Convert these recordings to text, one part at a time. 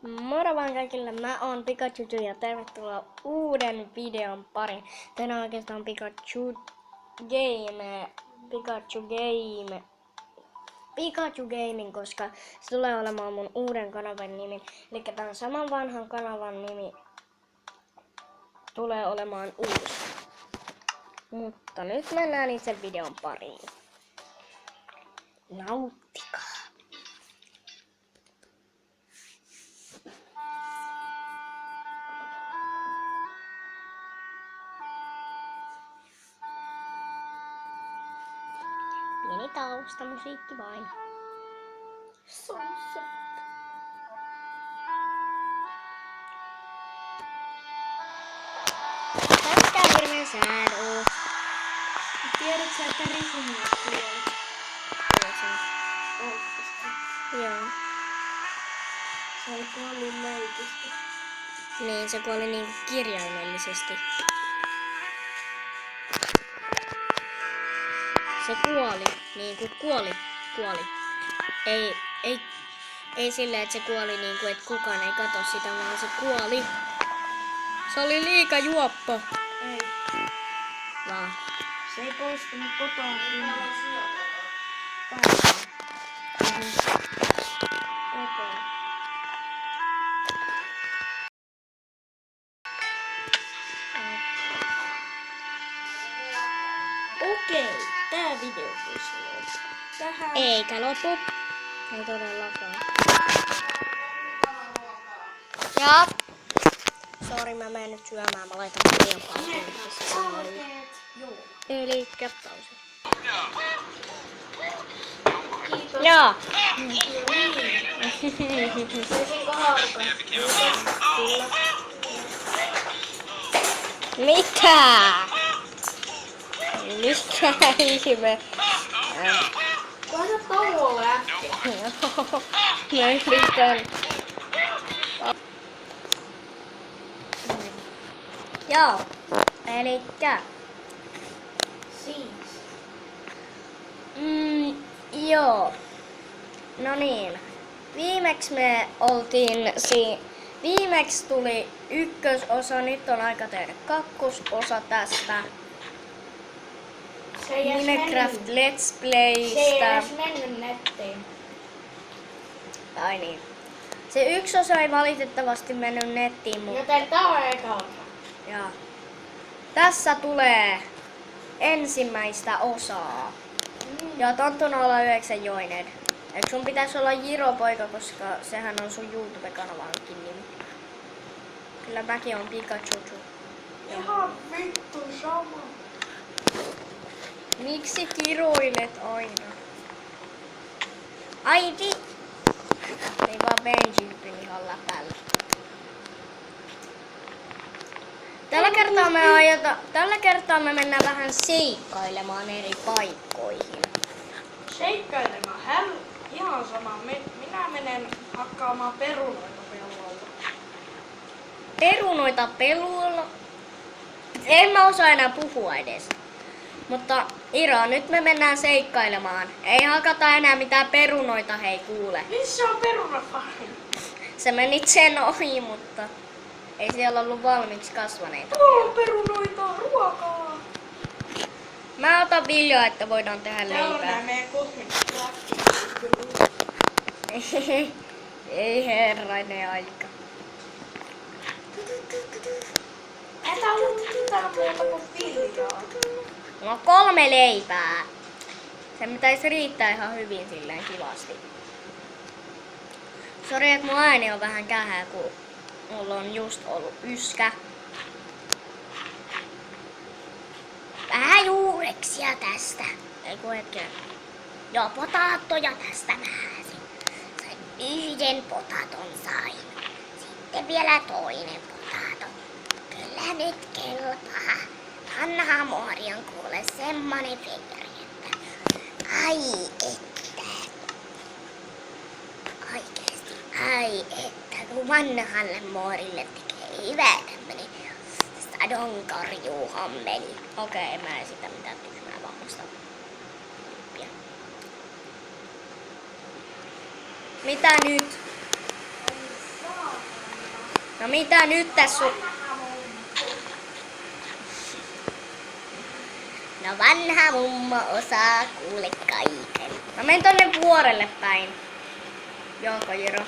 Moro vaan kaikille, mä oon Pikachu ja tervetuloa uuden videon pariin. Tänään on oikeastaan Pikachu Gaming, koska se tulee olemaan mun uuden kanavan nimi. Eli tämän saman vanhan kanavan nimi tulee olemaan uusi. Mutta nyt mennään itse videon pariin. Nauttikaa! Pieni taustamusiikki vain. Sunset. Tämäkään hirveen sään oo. Tiedätkö sä, että Risumies kuoli? Oikeesti. Joo. Se ei kuollut leikisti. Niin, se kuoli niinku kirjaimellisesti. Se kuoli, niinku kuoli. Ei silleen, että se kuoli niinku, että kukaan ei katso sitä, vaan se kuoli. Se oli liika juoppo. Ei. Vaan. Se ei poistunut kotoa kyllä. Kotoa. Okei, tää video voisi olla tähän. Eikä lopu. Ei todellakaan. Ja. Sori, mä menen nyt syömään. Mä laitan liian paljon. Joo. Elikkä pausi. Kiitos. Joo. Voisinko haukan? Kyllä. Mitä? Mikä ihme? Kunhan sä tauolle äkkiä. Mä yritän. Joo. Elikkä. Siis. Joo. No niin. Viimeksi tuli ykkösosa, nyt on aika tehdä kakkososa tästä. Se ei edes Minecraft mennyt. Let's Se ei Playstä. edes mennyt nettiin. Ai niin. Se yksi osa ei valitettavasti mennyt nettiin, mutta Joten tää on eka osa. ja. Tässä tulee ensimmäistä osaa. Ja Tontton 09 Eikö sun pitäisi olla Jiro-poika, koska sehän on sun YouTube-kanavankin nimi. Kyllä mäkin on Pikachu. Ihan vittu sama. Miksi kiroilet aina? Ai vi... Ei vaan Benji hyppin ihan läpällä. Tällä kertaa me mennään vähän seikkailemaan eri paikkoihin. Seikkailemaan. Ihan sama. Minä menen hakkaamaan perunoita pellolta. Perunoita peluilla. En mä osaa enää puhua edes. Mutta Iro, nyt me mennään seikkailemaan. Ei hakata enää mitään perunoita, hei kuule. Missä on perunapari? Se meni sen ohi, mutta ei siellä ollut valmiiksi kasvaneita. Perunoita, ruokaa. Mä otan viljaa, että voidaan tehdä Täällä on leipää. nää meidän kohmit. Ei herrainen aika. Ei tää ollut mitään muuta kuin viljaa. No 3 leipää. Sen pitäisi riittää ihan hyvin silleen kivasti. Sori, että mun ääni on vähän kähää, kun mulla on just ollut yskä. Vähän juureksia tästä. Ei kun hetken. Joo, potaattoja tästä vähän. Sain yhden potaton sain. Sitten vielä toinen potato. Kyllä nyt kelpaa. Annahan Morion kuule semmonen fingeri, että ai että. Oikeesti, ai että. Kun vanhalle Morille tekee hyvää tämmönen sadonkorjuuhommeli. Okei, en mä esitä mitään tyhmää vammosta. Mitä nyt? No mitä nyt tässä on? No vanha mummo osaa kuule kaiken. Mä menen tonne vuorelle päin. Jonko Jiro?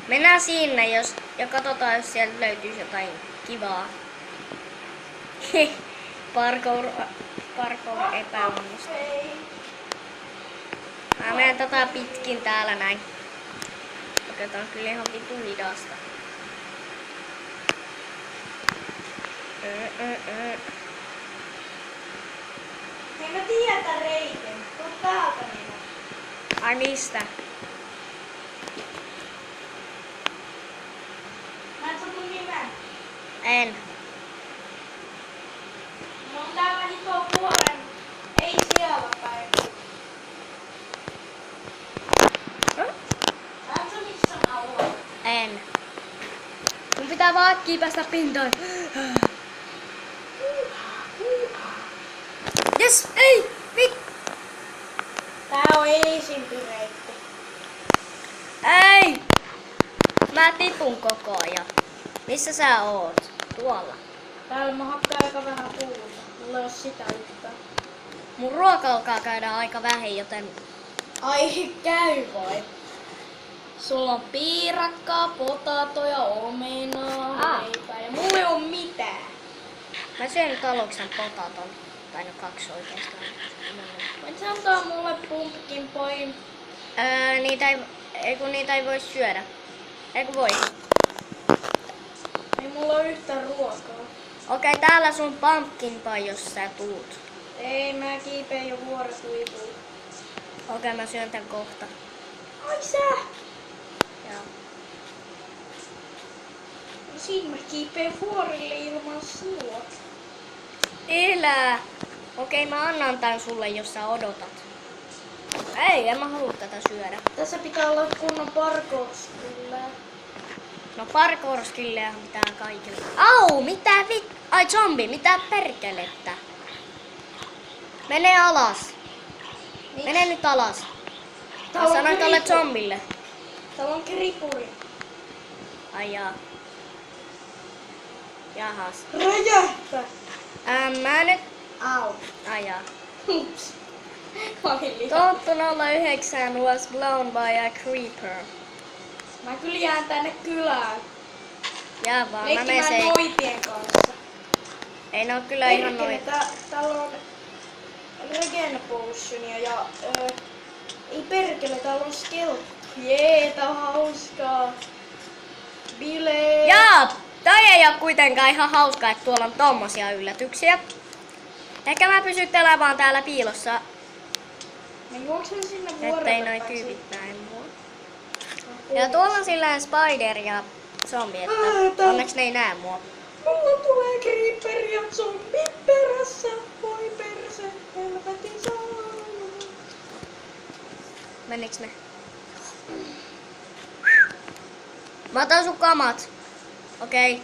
Mennään sinne ja katsotaan jos sieltä löytyisi jotain kivaa. Parkour epäonnistui. Mä menen tätä pitkin täällä näin. Otetaan kyllä ihan vitu hidasta. Hei mä tiedän reitin. Tuu täältä niin. Ai mistä? Mä et sun nimen. En. Mä oon täällä hito vuoren. Ei siellä päin. Mä et sun missä mä oon. En. Mun pitää vaan äkkiä päästä pintaan. Jes! Ei! Tää on eesimpi reitti. Ei! Mä tipun koko ajan. Missä sä oot? Tuolla. Täällä mä hakkaan aika vähän puuta. Mulla ei oo sitä yhtään. Mun ruoka alkaa käydä aika vähän, joten... Ai käy vai? Sulla on piirakkaa, potatoja, omenaa, leipää ja mulla ei oo mitään. Mä syön nyt aluksen potaton. Tai no 2 oikeastaan. Voit sä antaa mulle pumpkin pie? Niitä ei voi syödä. Eikö voi? Ei mulla oo yhtään ruokaa. Okei, täällä sun pumpkin pie, jos sä tuut. Ei, mä kiipeen jo vuoretuipuun. Okei, mä syön tän kohta. Ai sä? Joo. No siinä mä kiipeen vuorille ilman sua. Elää! Okei, mä annan tän sulle, jos sä odotat. Ei, en mä halua tätä syödä. Tässä pitää olla kunnon parkour-skillejä. No parkour-skillejähän pitää kaikille. Au! Mitä Ai zombi, mitä perkelettä? Mene alas. Mene nyt alas. Mä sanoin tolle zombille. Täällä on kripuri. Ai jaa. Jahas. Räjähtä! Mä nyt... Au. Ai jaa. Ups. Mä olin liian. Tonttu 09 was blown by a creeper. Mä kyllä jään tänne kylään. Jaa vaan, mä Leikkimään menen noitien kanssa. Ei ne oo kyllä ihan Perkele, noita. täällä on regen potionia ja ei perkele, täällä on skelp. Jee, tää on hauskaa. Bileet. Jaa! Toi ei oo kuitenkaan ihan hauskaa, että tuolla on tommosia yllätyksiä. Ehkä mä pysyttelen vaan täällä piilossa, Mä juoksen sinne vuorelle ettei noi päin. tyypit näe mua. Ja tuolla on silleen spider ja zombi, että onneksi ne ei näe mua. Mulla tulee creeper ja zombi perässä. Voi perse, helvetin sauna. Meniks ne? Mä otan sun kamat. Okei.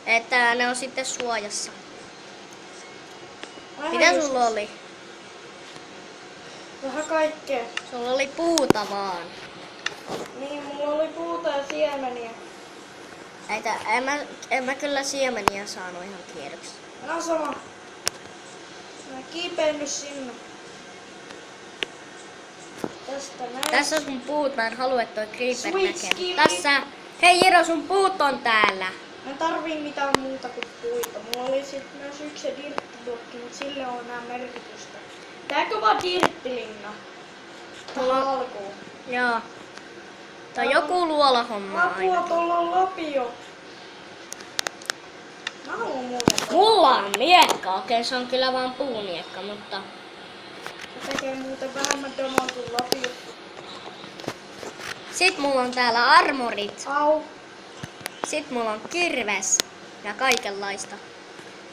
Että ne on sitten suojassa. Mitä sulla oli? Vähän kaikkea. Sulla oli puuta vaan. Niin, mulla oli puuta ja siemeniä. En mä kyllä siemeniä saanut ihan tiedoksi. No sama. Mä kiipeen nyt sinne. Tästä näin. Tässä on sun puut, mä en halua, että toi creeper Sweet näkee. skilli. Tässä! Hei Jiro, sun puut on täällä. Mä en tarvii mitään muuta kuin puita. Mulla oli sit myös yksi dirttiblokki, mut sille on enää merkitystä. Tääkö vaan dirttilinna? Tähän alkuun. Joo. Toi on joku luolahomma Apua, aina. tuolla on lapio. Mä haluan muuten. Mulla on miekka. Okei, se on kyllä vaan puuniekka, mutta... Se tekee muuten vähemmän damaa kuin lapio. Sit mulla on täällä armorit. Au. Sit mulla on kirves. Ja kaikenlaista.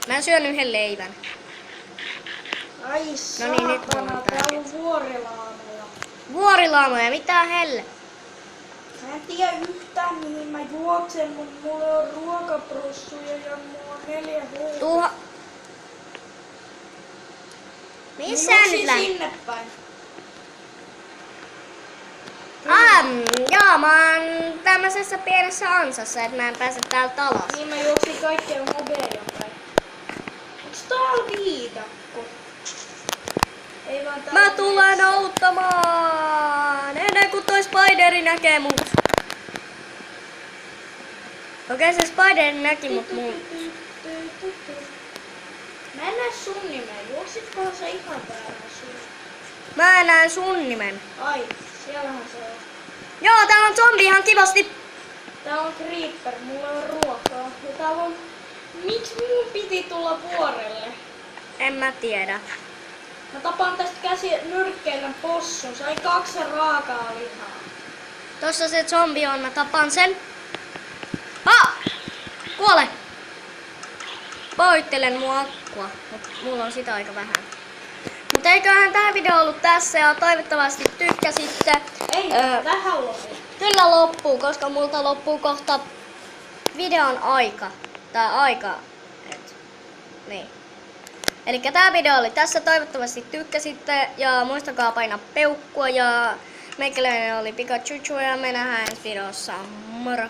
Mä syön yhden leivän. Ai No niin, nyt mulla on saatana, tää. täällä on vuorilaamoja. Vuorilaamoja, mitä helle? Mä en tiedä yhtään mihin mä juoksen, mut mulla on ruokaprossuja ja mulla on 4 huuta. Tuha... Missä Mä nyt juoksin lähdet? sinne päin. Joo, mä oon tämmöisessä pienessä ansassa, että mä en pääse täältä alas. Niin mä juoksin kaikkien mobeja päin. Onks täällä viidakko? Ei vaan täällä Mä tulen auttamaan ennen kuin toi Spideri näkee mut. Okei, se Spideri näki mut Mä en näe sun nimeä. Juoksitkohan sä ihan väärään sun? Mä en näe sun nimen. Ai, siellähän se on. Joo, täällä on zombi ihan kivasti. Täällä on creeper, mulla on ruokaa. Ja täällä on... Miksi mun piti tulla vuorelle? En mä tiedä. Mä tapaan tästä nyrkkeillä possun. Sai 2 raakaa lihaa. Tossa se zombi on, mä tapan sen. Kuole! Pahoittelen mun akkua, mutta mulla on sitä aika vähän. Mutta eiköhän tää video ollut tässä ja toivottavasti tykkäsitte. Ei, vähän lopu. Kyllä loppuu, koska multa loppuu kohta videon aika. Tai aika. Niin. Elikkä tää video oli tässä, toivottavasti tykkäsitte ja muistakaa painaa peukkua ja meikäläinen oli Pikachu ja me nähdään ensi videossa. Moro!